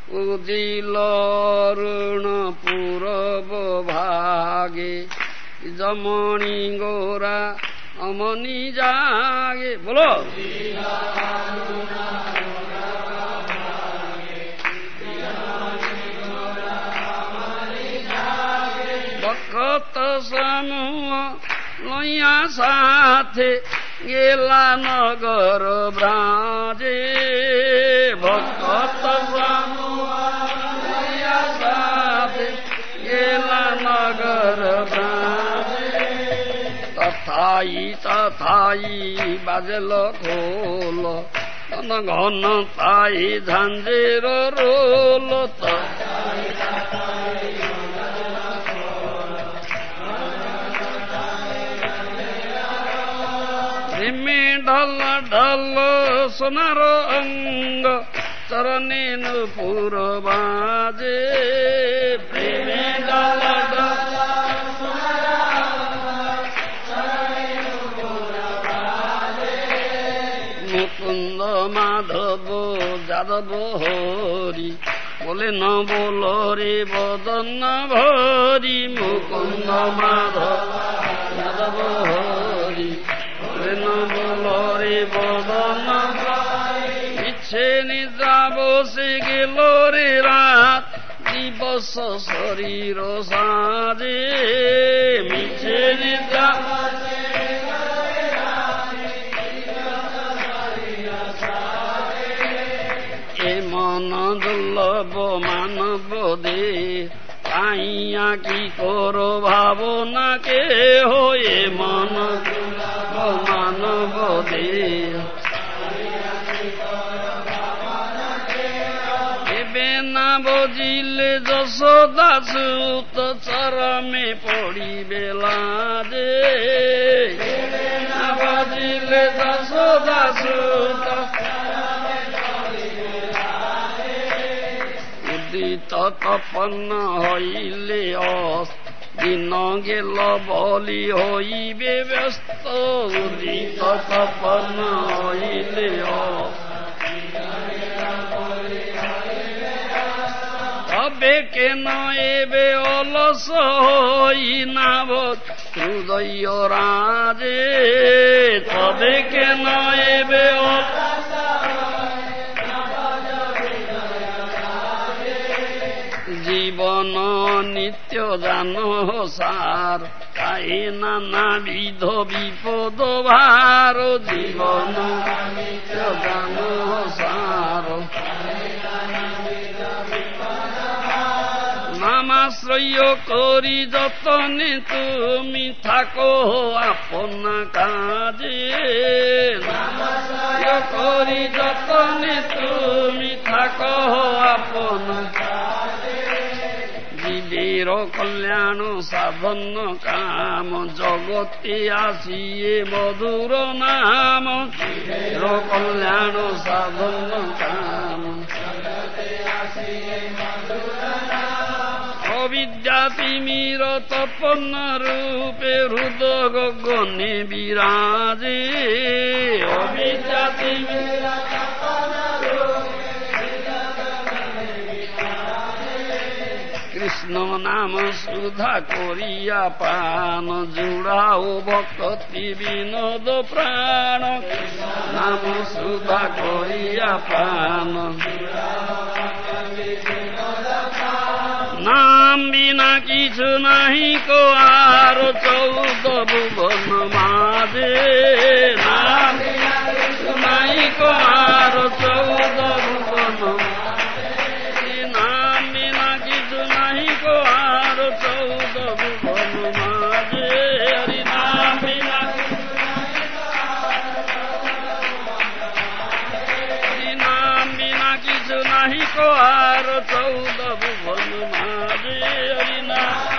উজিল ঋণ পূরব ভাগে জমণি গোরা অমনি জাগে। বলো ভক্ত সমূহ লইয়া সাথে গেলা নগর ব্রাজে। ভক্ত সমূহ লইয়া সাথে গেলা নগর ব্রাজে। তথাই তথাই বাজল খোল ঘন ঘন তাই ঝাঞ্জের রোল। ঢল ঢল সোনার অঙ্গ চরণে নূপুর বাজে। প্রেমে ঢল ঢল মুকুন্দ মাধব যাদব হরি বলে ন বল রে বদন ভরি। মুকুন্দ মাধব যাদব হরি বলরে বদন ইচ্ছে নিদ্রা বসে গেল রে রাত দিবস শরীর সাজে। মিছে নিদ্রা এ মন দুর্লভ মানব দে পাইয়া কি করো ভাবনা কে হয়ে। মন মানব দে এবে না বজিলে যশোদা সুত চরমে পড়িবে লাজে। না বজিলে যশোদা সুত উদিত তপন হইলে দিন গেল বলি হইবে ব্যস্ত। উদিত তপন হইলে তবে কেন এবে অলস হই নাব হৃদয় রাজে। তবে কেন এবে জীবন নিত্য জান সার তাই নানাবিধ বিপদ ভার। জীবন নিত্য জান সার নামাশ্রয় করি যতনে তুমি থাকো আপনা কাজে। নামাশ্রয় করি যতনে তুমি থাকো আপনা জীবের কল্যাণ সাধন কাম জগতে আসিয়ে মধুর নাম। জীবের কল্যাণ সাধন কাম অবিদ্যা তিমির তপন রূপে হৃদ গগনে বিরাজে। অবিদ্যা তিমির কৃষ্ণ নাম সুধা করিয়া পান জুড়াও ভক্তি বিনোদ প্রাণ। নাম সুধা করিয়া পান নাম বিনা কিছু নাহি কো আর 14 ভুবন মাঝে। নাম বিনা কিছু নাহি কো আর 14 ভুবন নাম বিনা কিছু নাহি কো আর 14 ভুবন মাঝে। হরি নাম বিনা নাম বিনা কিছু নাহি কো আর 14 ভুবন মাঝে। হরি নাম